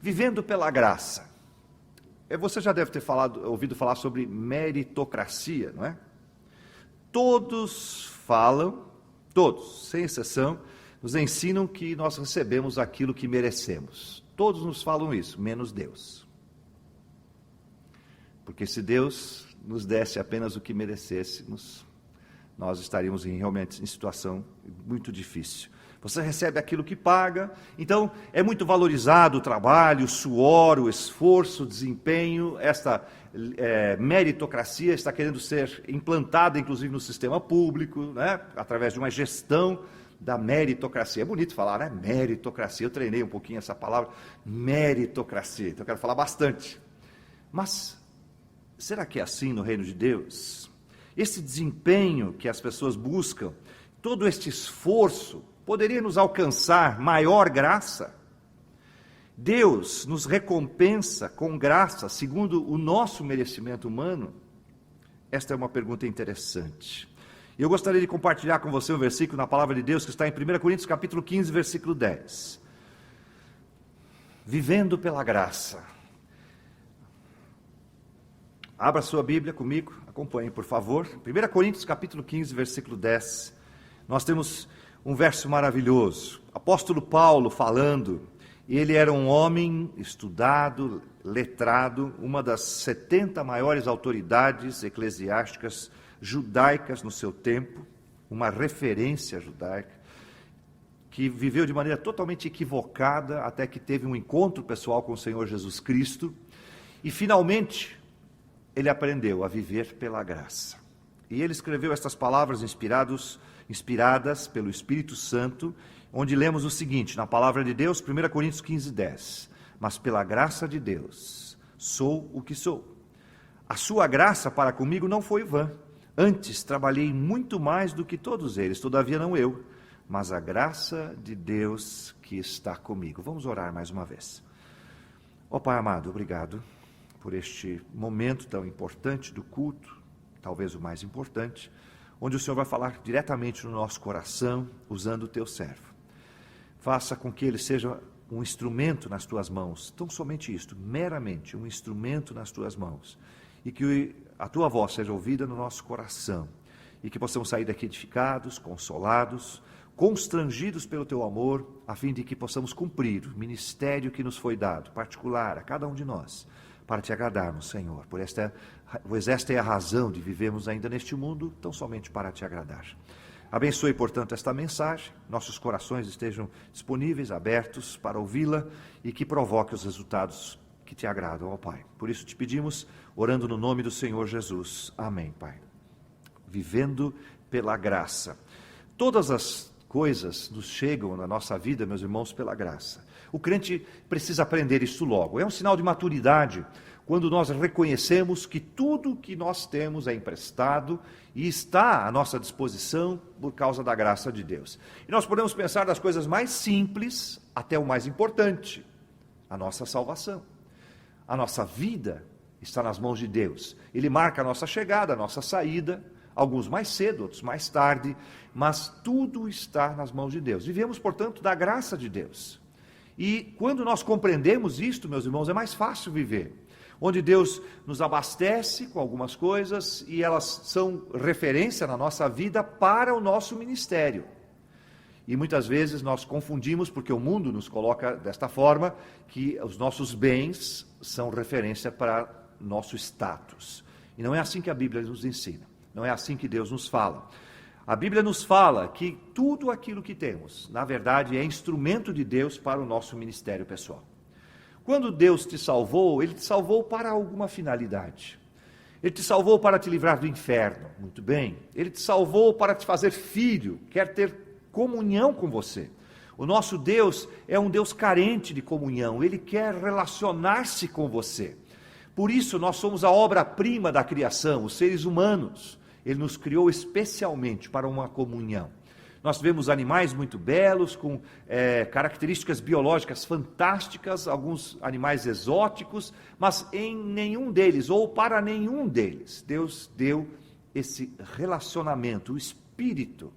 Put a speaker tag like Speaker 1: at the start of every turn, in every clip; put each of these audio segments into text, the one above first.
Speaker 1: Vivendo pela graça. Você já deve ter ouvido falar sobre meritocracia, não é? Todos falam, todos, sem exceção, nos ensinam que nós recebemos aquilo que merecemos. Todos nos falam isso, menos Deus. Porque se Deus nos desse apenas o que merecêssemos, nós estaríamos realmente em situação muito difícil. Você recebe aquilo que paga, então é muito valorizado o trabalho, o suor, o esforço, o desempenho. Esta meritocracia está querendo ser implantada, inclusive, no sistema público, né? Através de uma gestão da meritocracia. É bonito falar, né? Meritocracia. Eu treinei um pouquinho essa palavra, meritocracia, então eu quero falar bastante. Mas será que é assim no reino de Deus? Esse desempenho que as pessoas buscam, todo este esforço, poderia nos alcançar maior graça? Deus nos recompensa com graça, segundo o nosso merecimento humano? Esta é uma pergunta interessante. Eu gostaria de compartilhar com você um versículo na palavra de Deus que está em 1 Coríntios capítulo 15, versículo 10. Vivendo pela graça. Abra sua Bíblia comigo, acompanhe, por favor. 1 Coríntios capítulo 15, versículo 10. Nós temos um verso maravilhoso. Apóstolo Paulo falando, ele era um homem estudado, letrado, uma das 70 maiores autoridades eclesiásticas judaicas no seu tempo, uma referência judaica, que viveu de maneira totalmente equivocada, até que teve um encontro pessoal com o Senhor Jesus Cristo, e finalmente ele aprendeu a viver pela graça. E ele escreveu estas palavras inspiradas pelo Espírito Santo, onde lemos o seguinte, na palavra de Deus, 1 Coríntios 15, 10. Mas pela graça de Deus, sou o que sou. A sua graça para comigo não foi vã. Antes, trabalhei muito mais do que todos eles, todavia não eu, mas a graça de Deus que está comigo. Vamos orar mais uma vez. Ó Pai amado, obrigado por este momento tão importante do culto, talvez o mais importante, onde o Senhor vai falar diretamente no nosso coração, usando o teu servo. Faça com que ele seja um instrumento nas tuas mãos, tão somente isto, meramente um instrumento nas tuas mãos, e que a tua voz seja ouvida no nosso coração, e que possamos sair daqui edificados, consolados, constrangidos pelo teu amor, a fim de que possamos cumprir o ministério que nos foi dado, particular a cada um de nós, para te agradarmos, Senhor, pois esta é a razão de vivermos ainda neste mundo, tão somente para te agradar. Abençoe, portanto, esta mensagem, nossos corações estejam disponíveis, abertos para ouvi-la e que provoque os resultados que te agradam, ó Pai. Por isso te pedimos, orando no nome do Senhor Jesus. Amém, Pai. Vivendo pela graça. Todas as coisas nos chegam na nossa vida, meus irmãos, pela graça. O crente precisa aprender isso logo. É um sinal de maturidade quando nós reconhecemos que tudo que nós temos é emprestado e está à nossa disposição por causa da graça de Deus. E nós podemos pensar das coisas mais simples até o mais importante, a nossa salvação. A nossa vida está nas mãos de Deus. Ele marca a nossa chegada, a nossa saída, alguns mais cedo, outros mais tarde, mas tudo está nas mãos de Deus. Vivemos, portanto, da graça de Deus. E quando nós compreendemos isto, meus irmãos, é mais fácil viver. Onde Deus nos abastece com algumas coisas e elas são referência na nossa vida para o nosso ministério. E muitas vezes nós confundimos, porque o mundo nos coloca desta forma, que os nossos bens são referência para nosso status. E não é assim que a Bíblia nos ensina. Não é assim que Deus nos fala. A Bíblia nos fala que tudo aquilo que temos, na verdade, é instrumento de Deus para o nosso ministério pessoal. Quando Deus te salvou, Ele te salvou para alguma finalidade. Ele te salvou para te livrar do inferno, muito bem. Ele te salvou para te fazer filho, quer ter comunhão com você. O nosso Deus é um Deus carente de comunhão, Ele quer relacionar-se com você. Por isso nós somos a obra-prima da criação, os seres humanos. Ele nos criou especialmente para uma comunhão. Nós vemos animais muito belos, com características biológicas fantásticas, alguns animais exóticos, mas em nenhum deles, ou para nenhum deles, Deus deu esse relacionamento, o Espírito.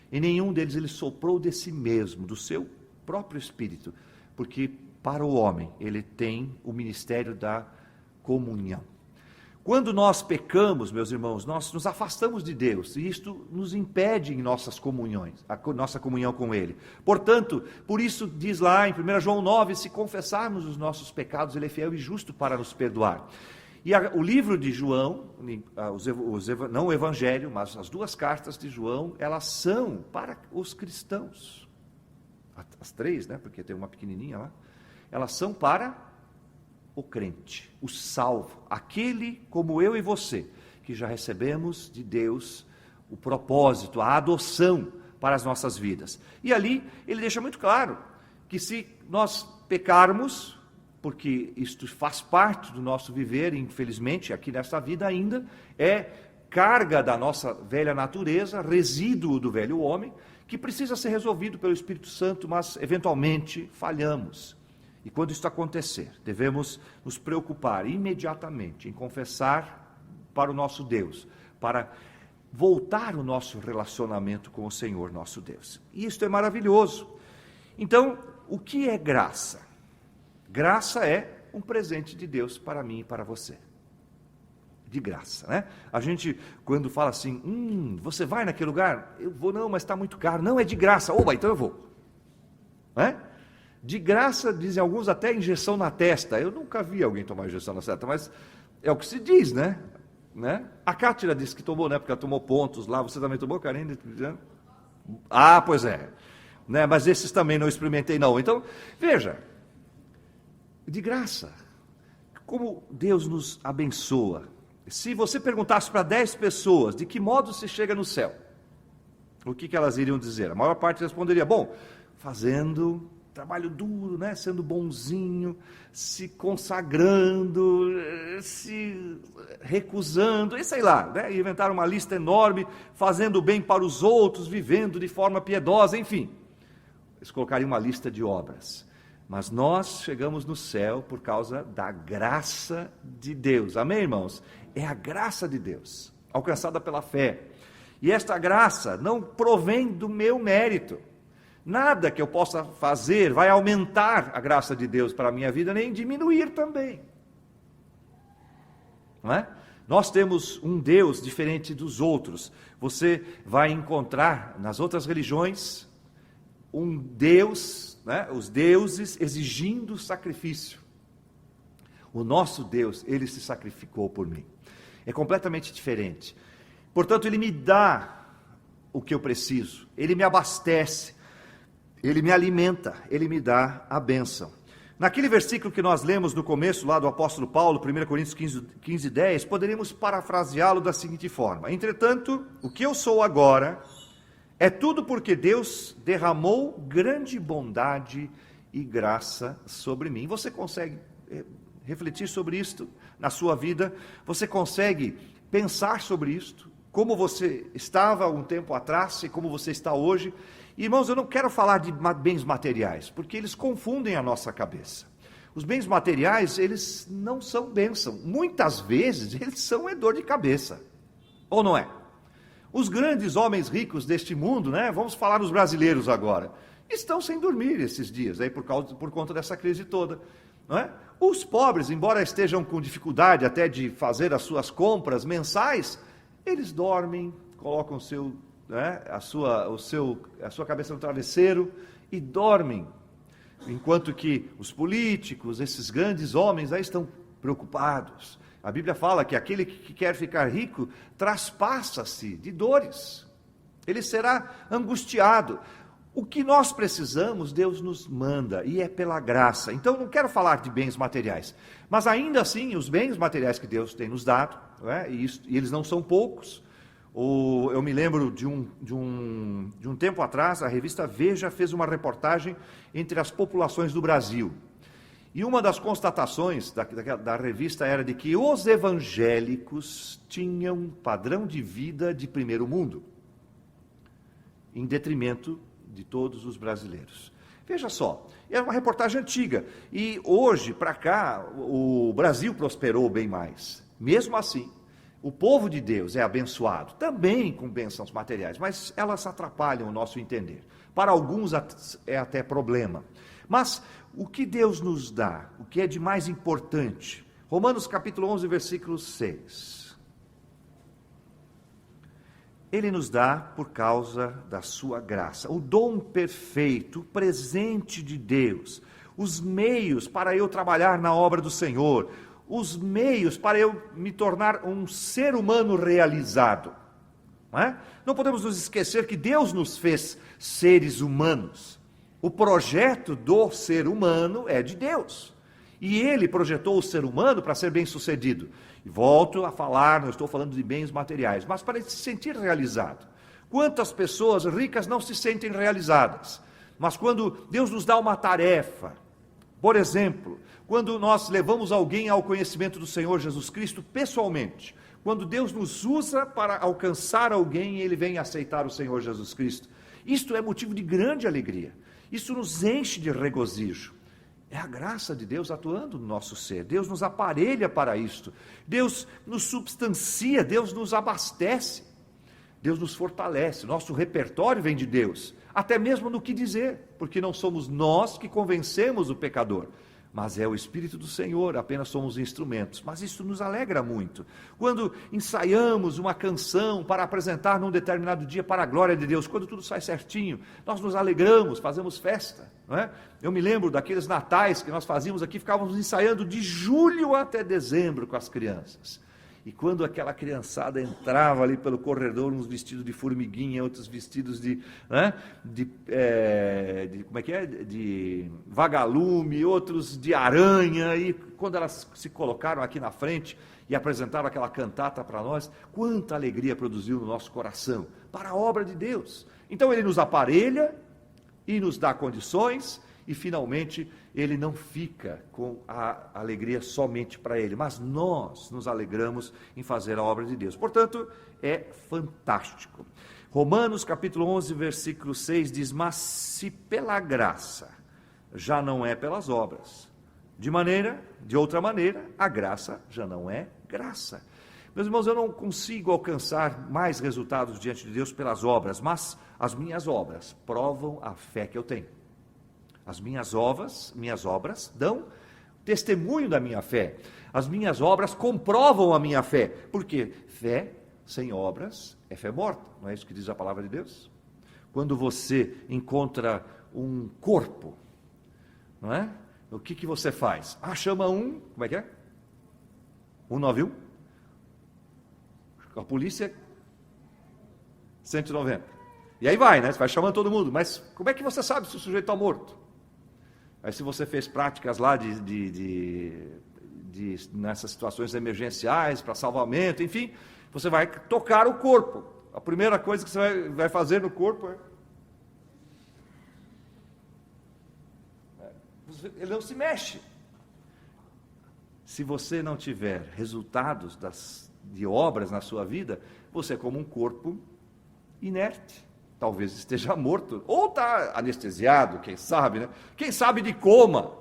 Speaker 1: Em nenhum deles Ele soprou de si mesmo, do seu próprio Espírito, porque para o homem, ele tem o ministério da comunhão. Quando nós pecamos, meus irmãos, nós nos afastamos de Deus, e isto nos impede em nossas comunhões, nossa comunhão com Ele. Portanto, por isso diz lá em 1 João 9, se confessarmos os nossos pecados, Ele é fiel e justo para nos perdoar. E o livro de João, não o Evangelho, mas as duas cartas de João, elas são para os cristãos. As três, né? Porque tem uma pequenininha lá. Elas são para o crente, o salvo, aquele como eu e você, que já recebemos de Deus o propósito, a adoção para as nossas vidas. E ali ele deixa muito claro que se nós pecarmos, porque isto faz parte do nosso viver, infelizmente, aqui nesta vida ainda, é carga da nossa velha natureza, resíduo do velho homem, que precisa ser resolvido pelo Espírito Santo, mas eventualmente falhamos. E quando isso acontecer, devemos nos preocupar imediatamente em confessar para o nosso Deus, para voltar o nosso relacionamento com o Senhor nosso Deus. E isto é maravilhoso. Então, o que é graça? Graça é um presente de Deus para mim e para você. De graça, né? A gente, quando fala assim, você vai naquele lugar? Eu vou, não, mas está muito caro. Não, é de graça. Oba, então eu vou. Não é? De graça, dizem alguns, até injeção na testa. Eu nunca vi alguém tomar injeção na testa, mas é o que se diz, né? A Cátila disse que tomou, né? Porque ela tomou pontos lá. Você também tomou, Karine? Ah, pois é. Né? Mas esses também não experimentei, não. Então, veja, de graça, como Deus nos abençoa. Se você perguntasse para 10 pessoas de que modo se chega no céu, o que elas iriam dizer? A maior parte responderia, bom, fazendo trabalho duro, né? Sendo bonzinho, se consagrando, se recusando, e sei lá, né? Inventaram uma lista enorme, fazendo bem para os outros, vivendo de forma piedosa, enfim. Eles colocariam uma lista de obras. Mas nós chegamos no céu por causa da graça de Deus. Amém, irmãos? É a graça de Deus, alcançada pela fé. E esta graça não provém do meu mérito. Nada que eu possa fazer vai aumentar a graça de Deus para a minha vida, nem diminuir também. Não é? Nós temos um Deus diferente dos outros. Você vai encontrar nas outras religiões um Deus, né? Os deuses exigindo sacrifício. O nosso Deus, Ele se sacrificou por mim. É completamente diferente. Portanto, Ele me dá o que eu preciso. Ele me abastece. Ele me alimenta, Ele me dá a bênção. Naquele versículo que nós lemos no começo, lá do apóstolo Paulo, 1 Coríntios 15, 10, poderíamos parafraseá-lo da seguinte forma: entretanto, o que eu sou agora é tudo porque Deus derramou grande bondade e graça sobre mim. Você consegue refletir sobre isto na sua vida? Você consegue pensar sobre isto? Como você estava um tempo atrás e como você está hoje? Irmãos, eu não quero falar de bens materiais, porque eles confundem a nossa cabeça. Os bens materiais, eles não são bênção. Muitas vezes, eles são dor de cabeça. Ou não é? Os grandes homens ricos deste mundo, né? Vamos falar dos brasileiros agora, estão sem dormir esses dias, aí por conta dessa crise toda. Não é? Os pobres, embora estejam com dificuldade até de fazer as suas compras mensais, eles dormem, colocam a sua cabeça no travesseiro e dormem, enquanto que os políticos, esses grandes homens, aí estão preocupados. A Bíblia fala que aquele que quer ficar rico traspassa-se de dores, ele será angustiado. O que nós precisamos, Deus nos manda, e é pela graça. Então, não quero falar de bens materiais, mas ainda assim, os bens materiais que Deus tem nos dado, não é? E eles não são poucos. Eu me lembro de um tempo atrás, a revista Veja fez uma reportagem entre as populações do Brasil. E uma das constatações da revista era de que os evangélicos tinham um padrão de vida de primeiro mundo, em detrimento de todos os brasileiros. Veja só, é uma reportagem antiga, e hoje, para cá, o Brasil prosperou bem mais. Mesmo assim, o povo de Deus é abençoado, também com bênçãos materiais, mas elas atrapalham o nosso entender. Para alguns é até problema. Mas o que Deus nos dá? O que é de mais importante? Romanos capítulo 11, versículo 6. Ele nos dá por causa da sua graça, o dom perfeito, o presente de Deus, os meios para eu trabalhar na obra do Senhor, os meios para eu me tornar um ser humano realizado. Não é? Não podemos nos esquecer que Deus nos fez seres humanos. O projeto do ser humano é de Deus. E Ele projetou o ser humano para ser bem-sucedido. E volto a falar, não estou falando de bens materiais, mas para ele se sentir realizado. Quantas pessoas ricas não se sentem realizadas? Mas quando Deus nos dá uma tarefa, por exemplo, quando nós levamos alguém ao conhecimento do Senhor Jesus Cristo pessoalmente, quando Deus nos usa para alcançar alguém e ele vem aceitar o Senhor Jesus Cristo, isto é motivo de grande alegria. Isso nos enche de regozijo. É a graça de Deus atuando no nosso ser. Deus nos aparelha para isto. Deus nos substancia, Deus nos abastece. Deus nos fortalece. Nosso repertório vem de Deus, até mesmo no que dizer, porque não somos nós que convencemos o pecador, mas é o Espírito do Senhor, apenas somos instrumentos. Mas isso nos alegra muito. Quando ensaiamos uma canção para apresentar num determinado dia para a glória de Deus, quando tudo sai certinho, nós nos alegramos, fazemos festa, não é? Eu me lembro daqueles natais que nós fazíamos aqui, ficávamos ensaiando de julho até dezembro com as crianças. E quando aquela criançada entrava ali pelo corredor, uns vestidos de formiguinha, outros vestidos de vagalume, outros de aranha, e quando elas se colocaram aqui na frente e apresentaram aquela cantata para nós, quanta alegria produziu no nosso coração, para a obra de Deus. Então Ele nos aparelha e nos dá condições, e finalmente Ele não fica com a alegria somente para Ele, mas nós nos alegramos em fazer a obra de Deus. Portanto, é fantástico. Romanos capítulo 11, versículo 6 diz: mas se pela graça, já não é pelas obras. De outra maneira, a graça já não é graça. Meus irmãos, eu não consigo alcançar mais resultados diante de Deus pelas obras, mas as minhas obras provam a fé que eu tenho. As minhas obras dão testemunho da minha fé. As minhas obras comprovam a minha fé. Porque fé sem obras é fé morta. Não é isso que diz a palavra de Deus? Quando você encontra um corpo, não é? O que você faz? Chama como é que é? 191? A polícia, 190. E aí vai, né? Você vai chamando todo mundo. Mas como é que você sabe se o sujeito está morto? Aí se você fez práticas lá nessas situações emergenciais, para salvamento, enfim, você vai tocar o corpo. A primeira coisa que você vai fazer no corpo ele não se mexe. Se você não tiver resultados de obras na sua vida, você é como um corpo inerte. Talvez esteja morto, ou está anestesiado, quem sabe, né? Quem sabe de coma.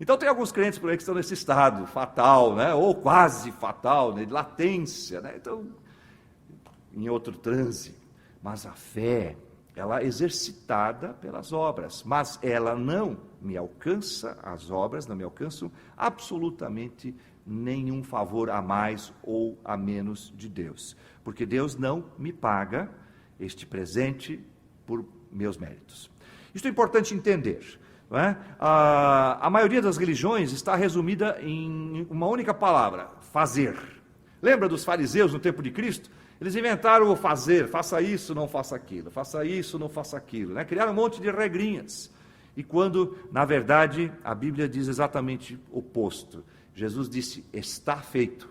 Speaker 1: Então tem alguns crentes por aí que estão nesse estado fatal, né? Ou quase fatal, né? De latência, né? Então, em outro transe. Mas a fé, ela é exercitada pelas obras, mas ela não me alcança, as obras não me alcançam absolutamente nenhum favor a mais ou a menos de Deus, porque Deus não me paga este presente por meus méritos. Isto é importante entender, não é? A maioria das religiões está resumida em uma única palavra: fazer. Lembra dos fariseus no tempo de Cristo? Eles inventaram o fazer: faça isso, não faça aquilo, faça isso, não faça aquilo, né? Criaram um monte de regrinhas. E quando, na verdade, a Bíblia diz exatamente o oposto. Jesus disse: está feito.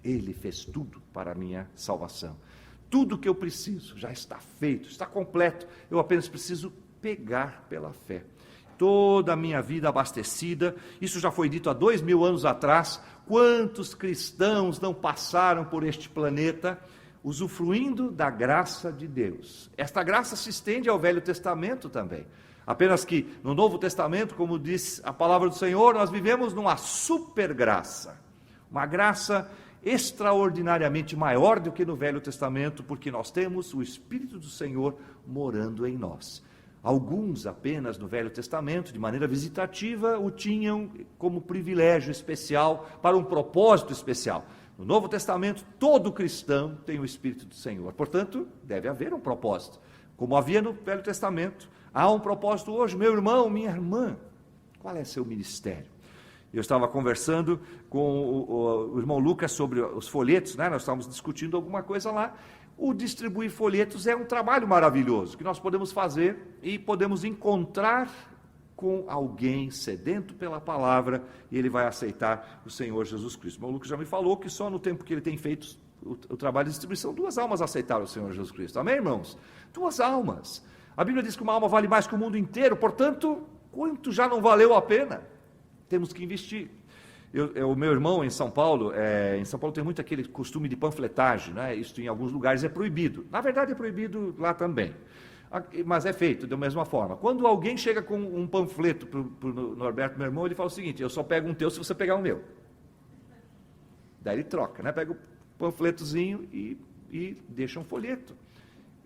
Speaker 1: Ele fez tudo para a minha salvação. Tudo que eu preciso já está feito, está completo. Eu apenas preciso pegar pela fé. Toda a minha vida abastecida, isso já foi dito há 2000 anos atrás. Quantos cristãos não passaram por este planeta usufruindo da graça de Deus? Esta graça se estende ao Velho Testamento também. Apenas que no Novo Testamento, como diz a palavra do Senhor, nós vivemos numa super graça. Uma graça extraordinariamente maior do que no Velho Testamento, porque nós temos o Espírito do Senhor morando em nós. Alguns apenas no Velho Testamento, de maneira visitativa, o tinham como privilégio especial, para um propósito especial. No Novo Testamento, todo cristão tem o Espírito do Senhor. Portanto, deve haver um propósito. Como havia no Velho Testamento, há um propósito hoje. Meu irmão, minha irmã, qual é seu ministério? Eu estava conversando com o irmão Lucas sobre os folhetos, né? Nós estávamos discutindo alguma coisa lá. O distribuir folhetos é um trabalho maravilhoso, que nós podemos fazer e podemos encontrar com alguém sedento pela palavra, e ele vai aceitar o Senhor Jesus Cristo. O irmão Lucas já me falou que só no tempo que ele tem feito o trabalho de distribuição, 2 almas aceitaram o Senhor Jesus Cristo. Amém, irmãos? 2 almas. A Bíblia diz que uma alma vale mais que o mundo inteiro, portanto, quanto já não valeu a pena? Temos que investir. O meu irmão em São Paulo tem muito aquele costume de panfletagem, né? Isso em alguns lugares é proibido. Na verdade é proibido lá também, mas é feito da mesma forma. Quando alguém chega com um panfleto para o Norberto, meu irmão, ele fala o seguinte: eu só pego um teu se você pegar o meu. Daí ele troca, né? Pega o panfletozinho e deixa um folheto.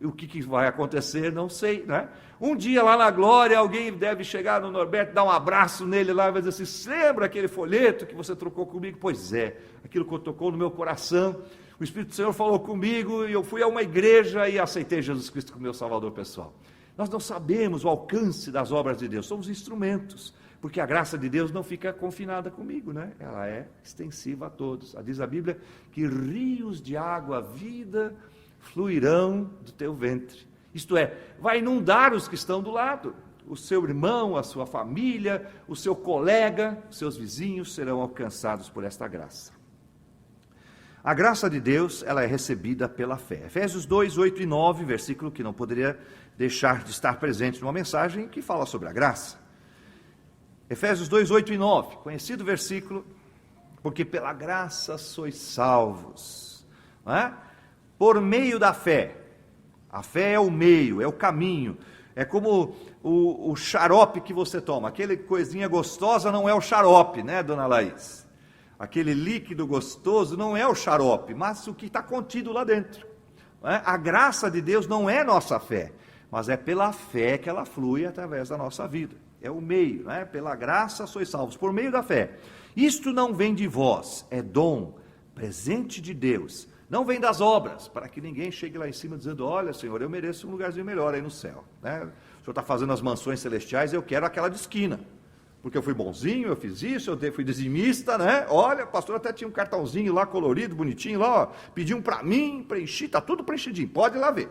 Speaker 1: O que vai acontecer, não sei, né? Um dia lá na glória, alguém deve chegar no Norberto, dar um abraço nele lá e vai dizer assim: lembra aquele folheto que você trocou comigo? Pois é, aquilo que tocou no meu coração, o Espírito do Senhor falou comigo, e eu fui a uma igreja e aceitei Jesus Cristo como meu Salvador pessoal. Nós não sabemos o alcance das obras de Deus, somos instrumentos, porque a graça de Deus não fica confinada comigo, né? Ela é extensiva a todos. Diz a Bíblia que rios de água, vida, fluirão do teu ventre. Isto é, vai inundar os que estão do lado. O seu irmão, a sua família, o seu colega, os seus vizinhos serão alcançados por esta graça. A graça de Deus, ela é recebida pela fé. Efésios 2, 8 e 9, versículo que não poderia deixar de estar presente numa mensagem que fala sobre a graça. Efésios 2, 8 e 9, conhecido versículo, porque pela graça sois salvos, não é? Por meio da fé. A fé é o meio, é o caminho, é como o xarope que você toma. Aquele coisinha gostosa não é o xarope, né, dona Laís? Aquele líquido gostoso não é o xarope, mas o que está contido lá dentro. Não é? A graça de Deus não é nossa fé, mas é pela fé que ela flui através da nossa vida. É o meio, não é? Pela graça sois salvos, por meio da fé. Isto não vem de vós, é dom, presente de Deus. Não vem das obras, para que ninguém chegue lá em cima dizendo: olha, Senhor, eu mereço um lugarzinho melhor aí no céu, né? O Senhor está fazendo as mansões celestiais, eu quero aquela de esquina, porque eu fui bonzinho, eu fiz isso, eu fui dizimista, né? Olha, o pastor até tinha um cartãozinho lá, colorido, bonitinho, lá, ó, pediu um para mim, preenchi, está tudo preenchidinho, pode ir lá ver.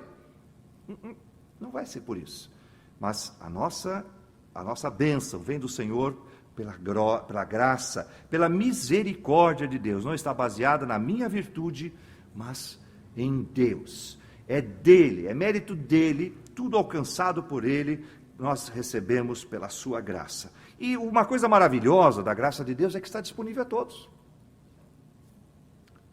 Speaker 1: Não vai ser por isso, mas a nossa bênção vem do Senhor, pela graça, pela misericórdia de Deus, não está baseada na minha virtude, mas em Deus. É dele, é mérito dele, tudo alcançado por ele, nós recebemos pela sua graça. E uma coisa maravilhosa da graça de Deus é que está disponível a todos.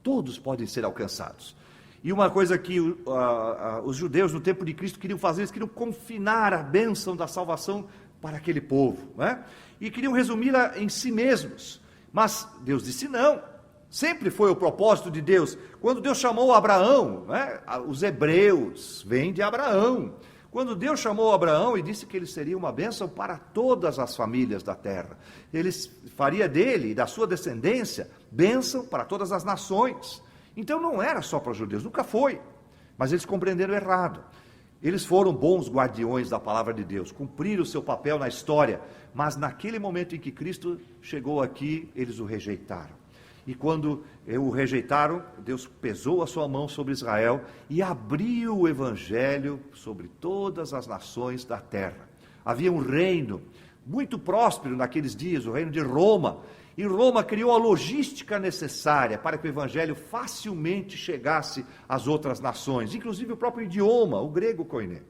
Speaker 1: Todos podem ser alcançados. E uma coisa que os judeus no tempo de Cristo queriam fazer, eles queriam confinar a bênção da salvação para aquele povo, né? E queriam resumi-la em si mesmos. Mas Deus disse não. Sempre foi o propósito de Deus. Quando Deus chamou Abraão, né, os hebreus vêm de Abraão. Quando Deus chamou Abraão e disse que ele seria uma bênção para todas as famílias da terra, ele faria dele e da sua descendência bênção para todas as nações. Então não era só para os judeus, nunca foi. Mas eles compreenderam errado. Eles foram bons guardiões da palavra de Deus, cumpriram o seu papel na história, mas naquele momento em que Cristo chegou aqui, eles o rejeitaram. E quando o rejeitaram, Deus pesou a sua mão sobre Israel e abriu o evangelho sobre todas as nações da terra. Havia um reino muito próspero naqueles dias, o reino de Roma, e Roma criou a logística necessária para que o evangelho facilmente chegasse às outras nações, inclusive o próprio idioma, o grego koiné.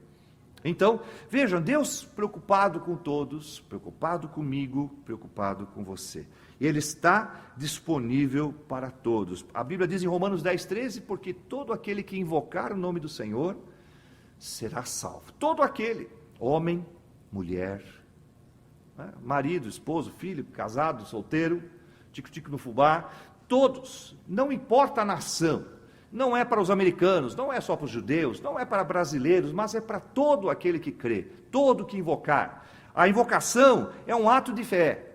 Speaker 1: Então, vejam, Deus preocupado com todos, preocupado comigo, preocupado com você. Ele está disponível para todos. A Bíblia diz em Romanos 10, 13, porque todo aquele que invocar o nome do Senhor será salvo. Todo aquele, homem, mulher, né? Marido, esposo, filho, casado, solteiro, tico-tico no fubá, todos, não importa a nação, não é para os americanos, não é só para os judeus, não é para brasileiros, mas é para todo aquele que crê, todo que invocar. A invocação é um ato de fé,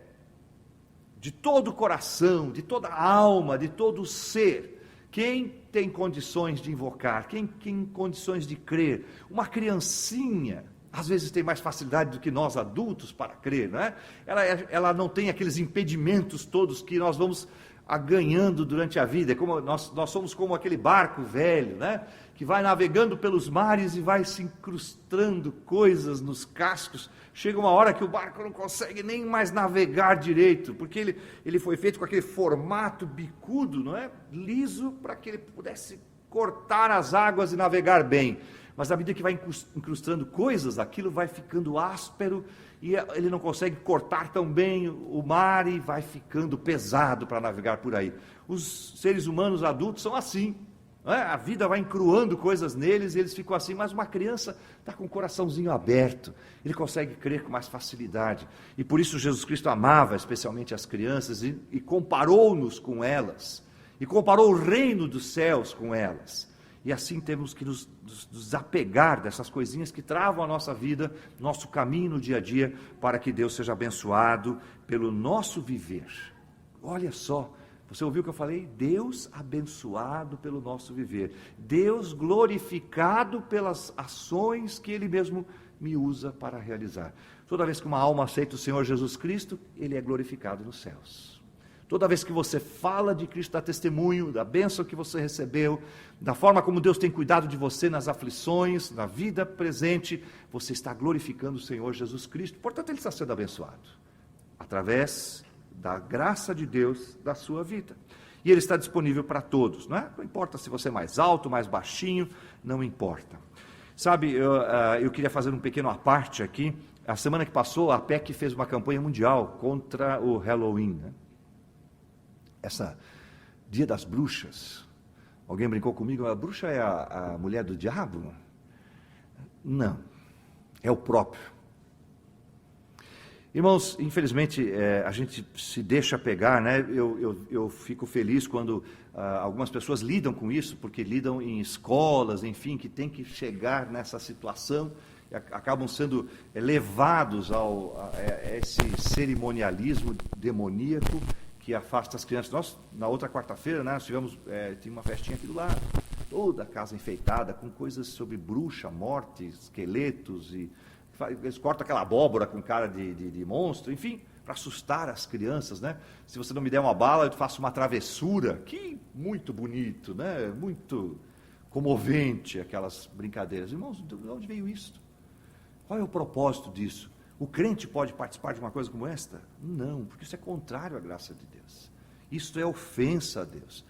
Speaker 1: de todo o coração, de toda a alma, de todo o ser. Quem tem condições de invocar, quem tem condições de crer? Uma criancinha, às vezes tem mais facilidade do que nós adultos para crer, não é? Ela não tem aqueles impedimentos todos que nós vamos ganhando durante a vida. Como nós somos como aquele barco velho, né? Que vai navegando pelos mares e vai se incrustando coisas nos cascos. Chega uma hora que o barco não consegue nem mais navegar direito, porque ele foi feito com aquele formato bicudo, não é? Liso, para que ele pudesse cortar as águas e navegar bem. Mas à medida que vai incrustando coisas, aquilo vai ficando áspero e ele não consegue cortar tão bem o mar e vai ficando pesado para navegar por aí. Os seres humanos adultos são assim, não é? A vida vai encruando coisas neles e eles ficam assim, mas uma criança está com o coraçãozinho aberto, ele consegue crer com mais facilidade. E por isso Jesus Cristo amava especialmente as crianças e comparou-nos com elas, e comparou o reino dos céus com elas. E assim temos que nos desapegar dessas coisinhas que travam a nossa vida, nosso caminho no dia a dia, para que Deus seja abençoado pelo nosso viver. Olha só, você ouviu o que eu falei? Deus abençoado pelo nosso viver. Deus glorificado pelas ações que Ele mesmo me usa para realizar. Toda vez que uma alma aceita o Senhor Jesus Cristo, Ele é glorificado nos céus. Toda vez que você fala de Cristo, dá testemunho da bênção que você recebeu, da forma como Deus tem cuidado de você nas aflições, na vida presente, você está glorificando o Senhor Jesus Cristo. Portanto, Ele está sendo abençoado, através da graça de Deus da sua vida. E Ele está disponível para todos, não é? Não importa se você é mais alto, mais baixinho, não importa. Sabe, eu queria fazer um pequeno à parte aqui. A semana que passou, a APEC fez uma campanha mundial contra o Halloween, né? Essa Dia das Bruxas. Alguém brincou comigo, a bruxa é a mulher do diabo? Não, é o próprio. Irmãos, infelizmente, a gente se deixa pegar, né? Eu fico feliz quando algumas pessoas lidam com isso, porque lidam em escolas, enfim, que tem que chegar nessa situação, e acabam sendo levados a esse cerimonialismo demoníaco, que afasta as crianças. Nós, na outra quarta-feira, né, nós tinha uma festinha aqui do lado, toda a casa enfeitada, com coisas sobre bruxa, morte, esqueletos, e eles cortam aquela abóbora com cara de monstro, enfim, para assustar as crianças, né? Se você não me der uma bala, eu faço uma travessura. Que muito bonito, né? Muito comovente aquelas brincadeiras. Irmãos, de onde veio isso? Qual é o propósito disso? O crente pode participar de uma coisa como esta? Não, porque isso é contrário à graça de Deus. Isso é ofensa a Deus.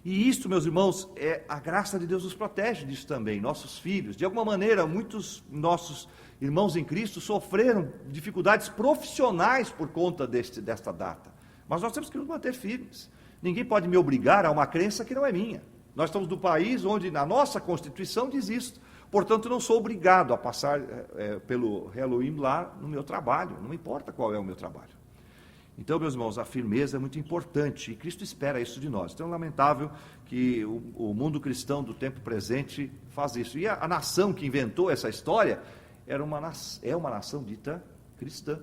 Speaker 1: E isto, meus irmãos, a graça de Deus nos protege disso também, nossos filhos. De alguma maneira, muitos nossos irmãos em Cristo sofreram dificuldades profissionais por conta desta data. Mas nós temos que nos manter firmes. Ninguém pode me obrigar a uma crença que não é minha. Nós estamos no país onde na nossa Constituição diz isso. Portanto, não sou obrigado a passar pelo Halloween lá no meu trabalho, não importa qual é o meu trabalho. Então, meus irmãos, a firmeza é muito importante e Cristo espera isso de nós. Então, é lamentável que o mundo cristão do tempo presente faz isso. E a nação que inventou essa história é uma nação dita cristã.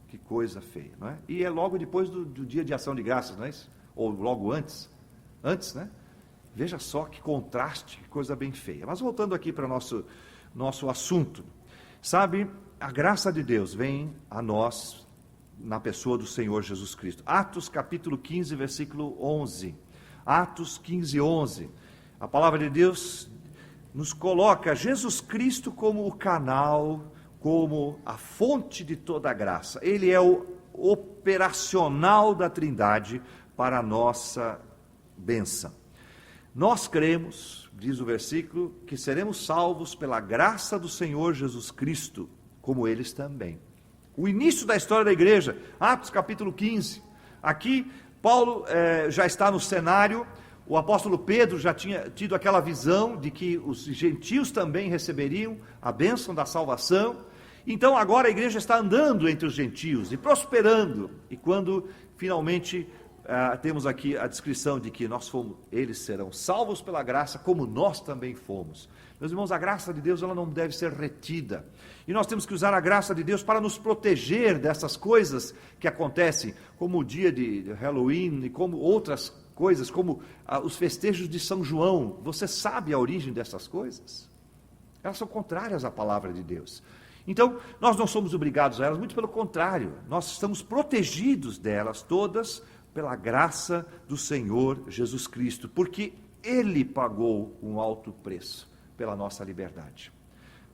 Speaker 1: Que coisa feia, não é? E é logo depois do dia de ação de graças, não é isso? Ou logo antes, né? Veja só que contraste, que coisa bem feia. Mas voltando aqui para o nosso assunto. Sabe, a graça de Deus vem a nós na pessoa do Senhor Jesus Cristo. Atos capítulo 15, versículo 11. Atos 15, 11. A palavra de Deus nos coloca Jesus Cristo como o canal, como a fonte de toda a graça. Ele é o operacional da Trindade para a nossa bênção. Nós cremos, diz o versículo, que seremos salvos pela graça do Senhor Jesus Cristo, como eles também. O início da história da igreja, Atos capítulo 15. Aqui, Paulo já está no cenário, o apóstolo Pedro já tinha tido aquela visão de que os gentios também receberiam a bênção da salvação. Então, agora a igreja está andando entre os gentios e prosperando. E quando finalmente temos aqui a descrição de que eles serão salvos pela graça, como nós também fomos. Meus irmãos, a graça de Deus ela não deve ser retida. E nós temos que usar a graça de Deus para nos proteger dessas coisas que acontecem, como o dia de Halloween e como outras coisas, como os festejos de São João. Você sabe a origem dessas coisas? Elas são contrárias à palavra de Deus. Então, nós não somos obrigados a elas, muito pelo contrário, nós estamos protegidos delas todas pela graça do Senhor Jesus Cristo, porque Ele pagou um alto preço pela nossa liberdade.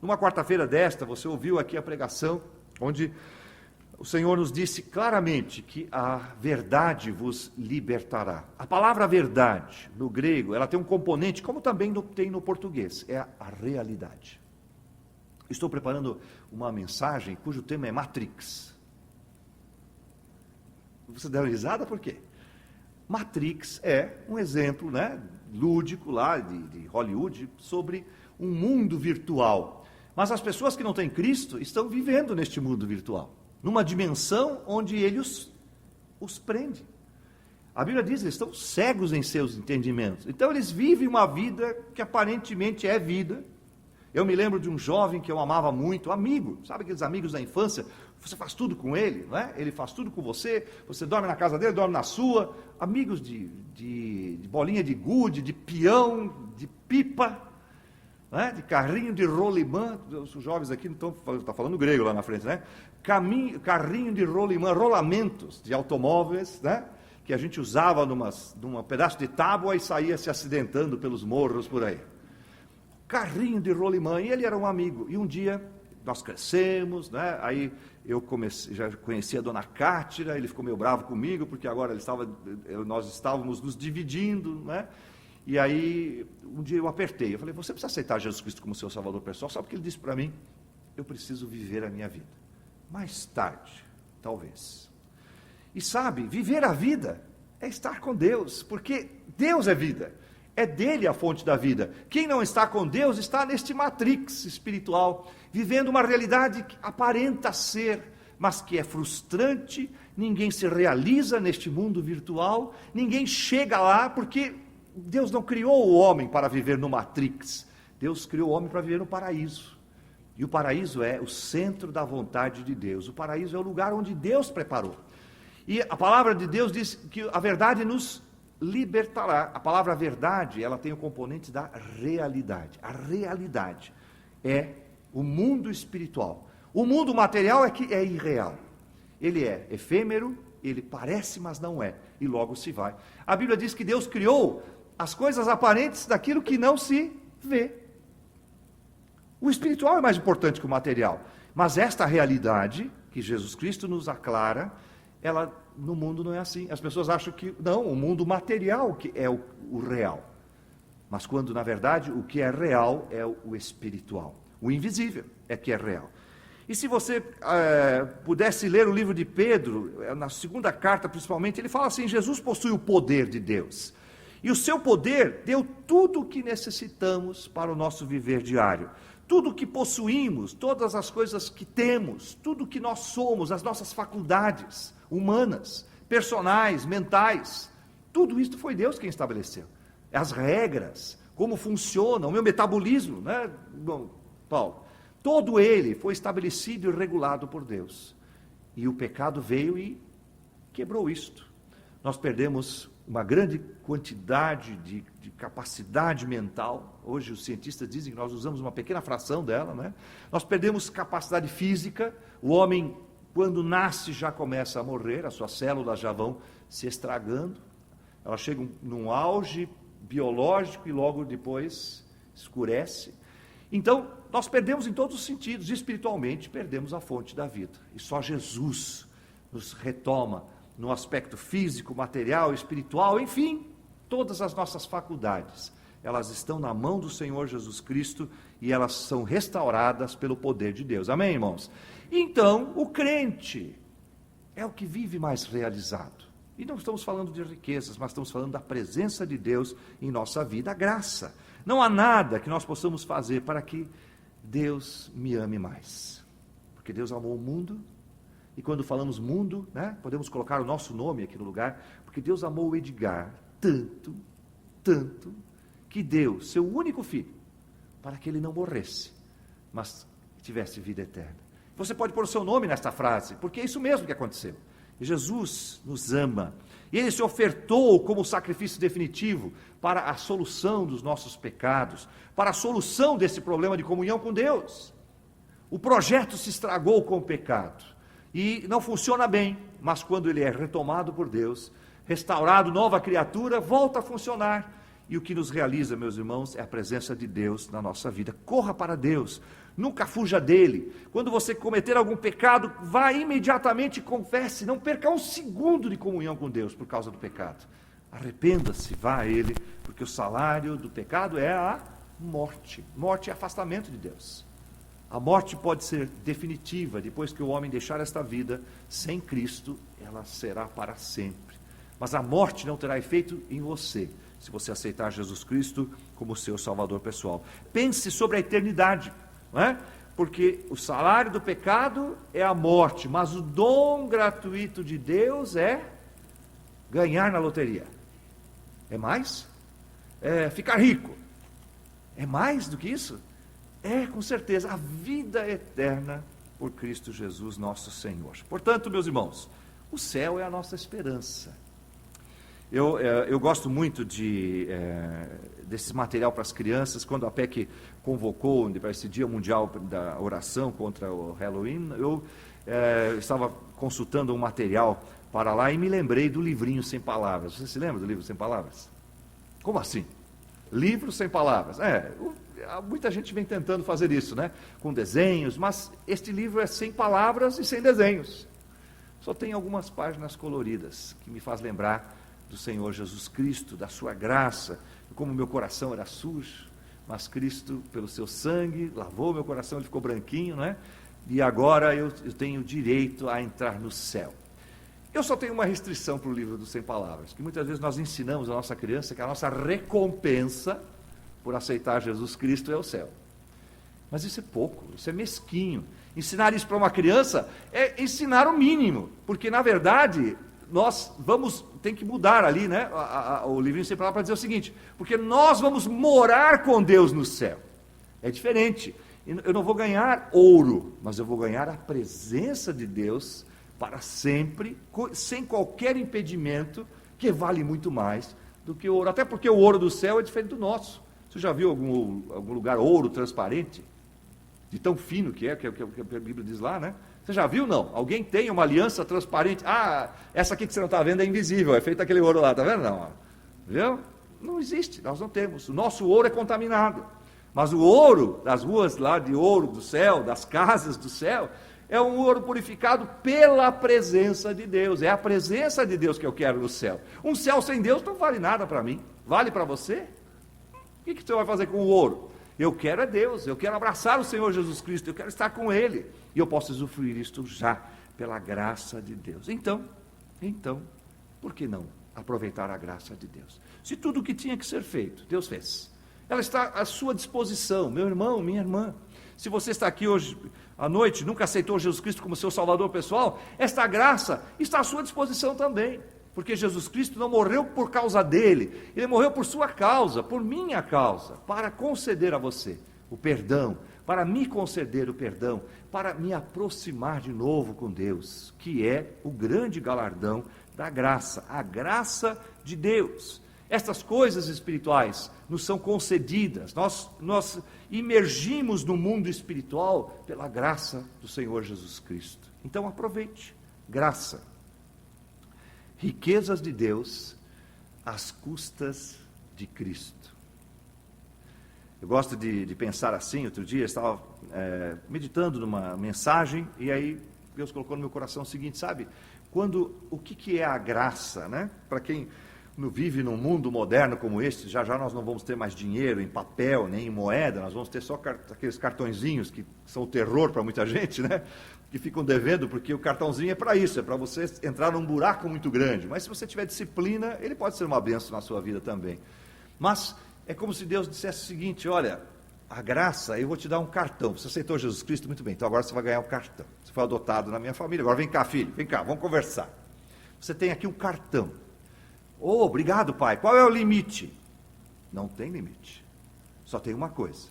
Speaker 1: Numa quarta-feira desta, você ouviu aqui a pregação, onde o Senhor nos disse claramente que a verdade vos libertará. A palavra verdade, no grego, ela tem um componente, como também tem no português, é a realidade. Estou preparando uma mensagem cujo tema é Matrix. Você deu uma risada por quê? Matrix é um exemplo, lúdico lá de Hollywood sobre um mundo virtual. Mas as pessoas que não têm Cristo estão vivendo neste mundo virtual, numa dimensão onde Ele os prende. A Bíblia diz que eles estão cegos em seus entendimentos. Então eles vivem uma vida que aparentemente é vida. Eu me lembro de um jovem que eu amava muito, amigo, sabe aqueles amigos da infância? Você faz tudo com ele, não é? Ele faz tudo com você, você dorme na casa dele, dorme na sua. Amigos de bolinha de gude, de peão, de pipa, de carrinho de rolimã. Os jovens aqui não estão falando grego lá na frente, né? Carrinho de rolimã, rolamentos de automóveis, que a gente usava num pedaço de tábua e saía se acidentando pelos morros por aí. Carrinho de rolimã, e ele era um amigo. E um dia nós crescemos, aí já conheci a dona Cátira, ele ficou meio bravo comigo, porque agora nós estávamos nos dividindo, E aí, um dia eu apertei, eu falei, você precisa aceitar Jesus Cristo como seu Salvador pessoal, só porque ele disse para mim, eu preciso viver a minha vida. Mais tarde, talvez. E sabe, viver a vida é estar com Deus, porque Deus é vida. É dele a fonte da vida. Quem não está com Deus está neste matrix espiritual, vivendo uma realidade que aparenta ser, mas que é frustrante. Ninguém se realiza neste mundo virtual, ninguém chega lá, porque Deus não criou o homem para viver no matrix. Deus criou o homem para viver no paraíso. E o paraíso é o centro da vontade de Deus. O paraíso é o lugar onde Deus preparou. E a palavra de Deus diz que a verdade nos libertará. A palavra verdade, ela tem o componente da realidade. A realidade é o mundo espiritual. O mundo material é que é irreal. Ele é efêmero, ele parece, mas não é. E logo se vai. A Bíblia diz que Deus criou as coisas aparentes daquilo que não se vê. O espiritual é mais importante que o material. Mas esta realidade, que Jesus Cristo nos aclara, ela no mundo não é assim. As pessoas acham que, não, o mundo material que é o real. Mas quando, na verdade, o que é real é o espiritual. O invisível é que é real. E se você pudesse ler o livro de Pedro, na segunda carta principalmente, ele fala assim, Jesus possui o poder de Deus. E o seu poder deu tudo o que necessitamos para o nosso viver diário. Tudo o que possuímos, todas as coisas que temos, tudo o que nós somos, as nossas faculdades humanas, personais, mentais, tudo isso foi Deus quem estabeleceu. As regras, como funciona, o meu metabolismo, Bom, Paulo, todo ele foi estabelecido e regulado por Deus. E o pecado veio e quebrou isto. Nós perdemos uma grande quantidade de capacidade mental. Hoje os cientistas dizem que nós usamos uma pequena fração dela, Nós perdemos capacidade física. O homem, quando nasce, já começa a morrer, as suas células já vão se estragando. Elas chegam num auge biológico e logo depois escurece. Então, nós perdemos em todos os sentidos, espiritualmente perdemos a fonte da vida. E só Jesus nos retoma no aspecto físico, material, espiritual, enfim, todas as nossas faculdades, elas estão na mão do Senhor Jesus Cristo e elas são restauradas pelo poder de Deus. Amém, irmãos? Então, o crente é o que vive mais realizado. E não estamos falando de riquezas, mas estamos falando da presença de Deus em nossa vida, a graça. Não há nada que nós possamos fazer para que Deus me ame mais. Porque Deus amou o mundo E quando falamos mundo, né, podemos colocar o nosso nome aqui no lugar, porque Deus amou o Edgar tanto, tanto, que deu seu único filho, para que ele não morresse, mas tivesse vida eterna. Você pode pôr o seu nome nesta frase, porque é isso mesmo que aconteceu. Jesus nos ama, e Ele se ofertou como sacrifício definitivo para a solução dos nossos pecados, para a solução desse problema de comunhão com Deus. O projeto se estragou com o pecado, e não funciona bem, mas quando ele é retomado por Deus, restaurado, nova criatura, volta a funcionar. E o que nos realiza, meus irmãos, é a presença de Deus na nossa vida. Corra para Deus, nunca fuja dele. Quando você cometer algum pecado, vá imediatamente e confesse, não perca um segundo de comunhão com Deus por causa do pecado. Arrependa-se, vá a ele, porque o salário do pecado é a morte. Morte é afastamento de Deus. A morte pode ser definitiva, depois que o homem deixar esta vida, sem Cristo, ela será para sempre. Mas a morte não terá efeito em você, se você aceitar Jesus Cristo como seu Salvador pessoal. Pense sobre a eternidade, não é? Porque o salário do pecado é a morte, mas o dom gratuito de Deus é ganhar na loteria. É mais? É ficar rico. É mais do que isso? É, com certeza, a vida eterna por Cristo Jesus, nosso Senhor. Portanto, meus irmãos, o céu é a nossa esperança. Eu gosto muito desse material para as crianças. Quando a PEC convocou para esse Dia Mundial da Oração contra o Halloween, eu estava consultando um material para lá e me lembrei do livrinho Sem Palavras. Você se lembra do livro Sem Palavras? Como assim? Livro sem palavras. Muita gente vem tentando fazer isso, né? Com desenhos, mas este livro é sem palavras e sem desenhos. Só tem algumas páginas coloridas que me faz lembrar do Senhor Jesus Cristo, da sua graça, como meu coração era sujo, mas Cristo, pelo seu sangue, lavou meu coração, ele ficou branquinho, né? E agora eu tenho direito a entrar no céu. Eu só tenho uma restrição para o livro dos Sem Palavras, que muitas vezes nós ensinamos a nossa criança que a nossa recompensa por aceitar Jesus Cristo é o céu. Mas isso é pouco, isso é mesquinho. Ensinar isso para uma criança é ensinar o mínimo, porque na verdade nós tem que mudar ali, né, o livrinho Sem Palavras para dizer o seguinte, porque nós vamos morar com Deus no céu. É diferente. Eu não vou ganhar ouro, mas eu vou ganhar a presença de Deus para sempre, sem qualquer impedimento, que vale muito mais do que o ouro. Até porque o ouro do céu é diferente do nosso. Você já viu algum lugar ouro transparente? De tão fino que a Bíblia diz lá, né? Você já viu, não? Alguém tem uma aliança transparente? Essa aqui que você não está vendo é invisível, é feito aquele ouro lá, está vendo? Não. Viu? Não existe, nós não temos. O nosso ouro é contaminado. Mas o ouro, das ruas lá de ouro do céu, das casas do céu, é um ouro purificado pela presença de Deus. É a presença de Deus que eu quero no céu. Um céu sem Deus não vale nada para mim. Vale para você? O que você vai fazer com o ouro? Eu quero é Deus, eu quero abraçar o Senhor Jesus Cristo, eu quero estar com Ele. E eu posso usufruir isto já, pela graça de Deus. Então, por que não aproveitar a graça de Deus? Se tudo o que tinha que ser feito, Deus fez. Ela está à sua disposição, meu irmão, minha irmã. Se você está aqui hoje à noite, nunca aceitou Jesus Cristo como seu Salvador pessoal, esta graça está à sua disposição também. Porque Jesus Cristo não morreu por causa dele, ele morreu por sua causa, por minha causa, para conceder a você o perdão, para me conceder o perdão, para me aproximar de novo com Deus, que é o grande galardão da graça, a graça de Deus. Estas coisas espirituais nos são concedidas, nós imergimos no mundo espiritual pela graça do Senhor Jesus Cristo. Então aproveite, graça. Riquezas de Deus às custas de Cristo. Eu gosto de pensar assim. Outro dia eu estava meditando numa mensagem, e aí Deus colocou no meu coração o seguinte, sabe? O que é a graça, né? Para quem não vive num mundo moderno como este, já nós não vamos ter mais dinheiro em papel, nem em moeda, nós vamos ter só aqueles cartõezinhos que são o terror para muita gente, né? Que ficam devendo, porque o cartãozinho é para isso, é para você entrar num buraco muito grande. Mas se você tiver disciplina, ele pode ser uma bênção na sua vida também. Mas é como se Deus dissesse o seguinte, olha, a graça, eu vou te dar um cartão. Você aceitou Jesus Cristo? Muito bem, então agora você vai ganhar um cartão. Você foi adotado na minha família, agora vem cá, filho, vem cá, vamos conversar. Você tem aqui um cartão. Oh, obrigado, pai. Qual é o limite? Não tem limite. Só tem uma coisa.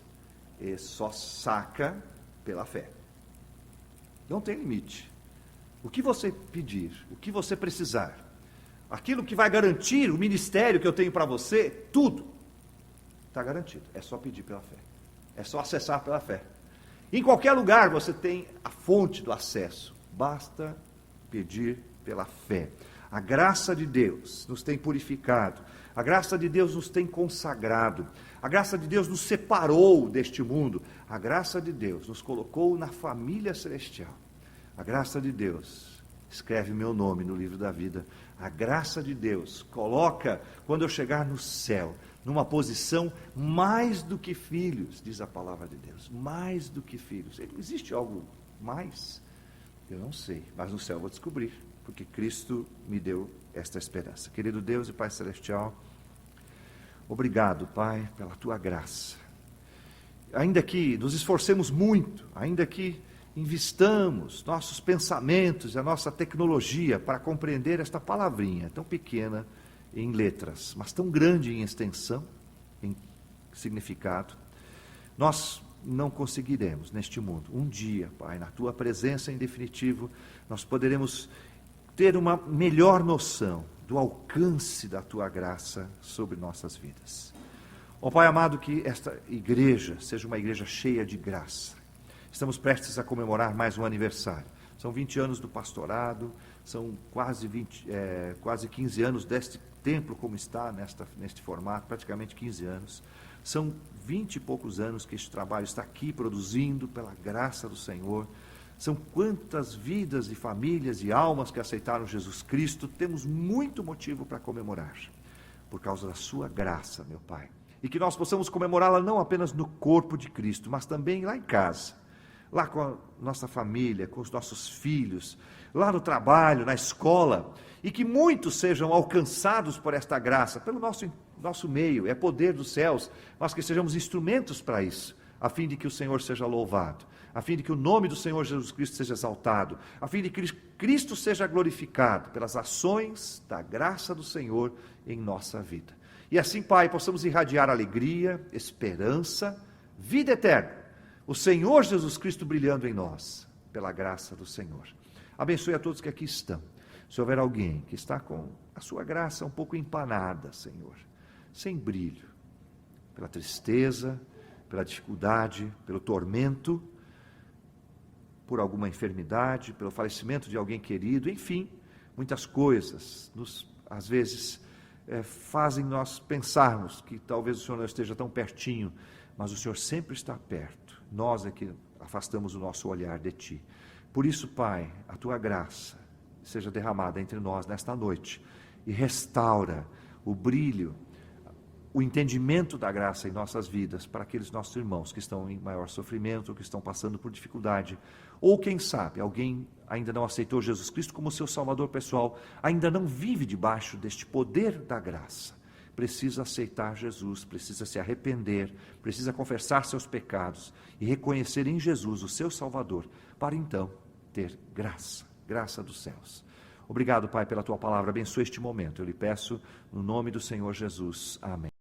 Speaker 1: Ele só saca pela fé. Não tem limite. O que você pedir, o que você precisar, aquilo que vai garantir o ministério que eu tenho para você, tudo está garantido. É só pedir pela fé. É só acessar pela fé. Em qualquer lugar você tem a fonte do acesso. Basta pedir pela fé. A graça de Deus nos tem purificado. A graça de Deus nos tem consagrado. A graça de Deus nos separou deste mundo. A graça de Deus nos colocou na família celestial. A graça de Deus escreve meu nome no livro da vida. A graça de Deus coloca, quando eu chegar no céu, numa posição mais do que filhos, diz a palavra de Deus. Mais do que filhos. Existe algo mais? Eu não sei, mas no céu eu vou descobrir, porque Cristo me deu esta esperança. Querido Deus e Pai Celestial, obrigado, Pai, pela Tua graça. Ainda que nos esforcemos muito, ainda que investamos nossos pensamentos e a nossa tecnologia para compreender esta palavrinha tão pequena em letras, mas tão grande em extensão, em significado, nós não conseguiremos neste mundo. Um dia, Pai, na Tua presença em definitivo, nós poderemos ter uma melhor noção do alcance da Tua graça sobre nossas vidas. Ó Pai amado, que esta igreja seja uma igreja cheia de graça. Estamos prestes a comemorar mais um aniversário. São 20 anos do pastorado, são quase 15 anos deste templo como está neste formato, praticamente 15 anos. São 20 e poucos anos que este trabalho está aqui produzindo pela graça do Senhor. São quantas vidas e famílias e almas que aceitaram Jesus Cristo. Temos muito motivo para comemorar, por causa da sua graça, meu Pai. E que nós possamos comemorá-la não apenas no corpo de Cristo, mas também lá em casa, lá com a nossa família, com os nossos filhos, lá no trabalho, na escola, e que muitos sejam alcançados por esta graça, pelo nosso meio, é poder dos céus, mas que sejamos instrumentos para isso, a fim de que o Senhor seja louvado, a fim de que o nome do Senhor Jesus Cristo seja exaltado, a fim de que Cristo seja glorificado pelas ações da graça do Senhor em nossa vida. E assim, Pai, possamos irradiar alegria, esperança, vida eterna, o Senhor Jesus Cristo brilhando em nós, pela graça do Senhor. Abençoe a todos que aqui estão. Se houver alguém que está com a sua graça um pouco empanada, Senhor, sem brilho, pela tristeza, pela dificuldade, pelo tormento, por alguma enfermidade, pelo falecimento de alguém querido, enfim, muitas coisas, às vezes, fazem nós pensarmos que talvez o Senhor não esteja tão pertinho, mas o Senhor sempre está perto. Nós é que afastamos o nosso olhar de Ti. Por isso, Pai, a Tua graça seja derramada entre nós nesta noite e restaura o brilho, o entendimento da graça em nossas vidas para aqueles nossos irmãos que estão em maior sofrimento, ou que estão passando por dificuldade, ou quem sabe, alguém ainda não aceitou Jesus Cristo como seu Salvador pessoal, ainda não vive debaixo deste poder da graça. Precisa aceitar Jesus, precisa se arrepender, precisa confessar seus pecados e reconhecer em Jesus o seu Salvador, para então ter graça dos céus. Obrigado, Pai, pela Tua palavra, abençoe este momento, eu lhe peço no nome do Senhor Jesus, amém.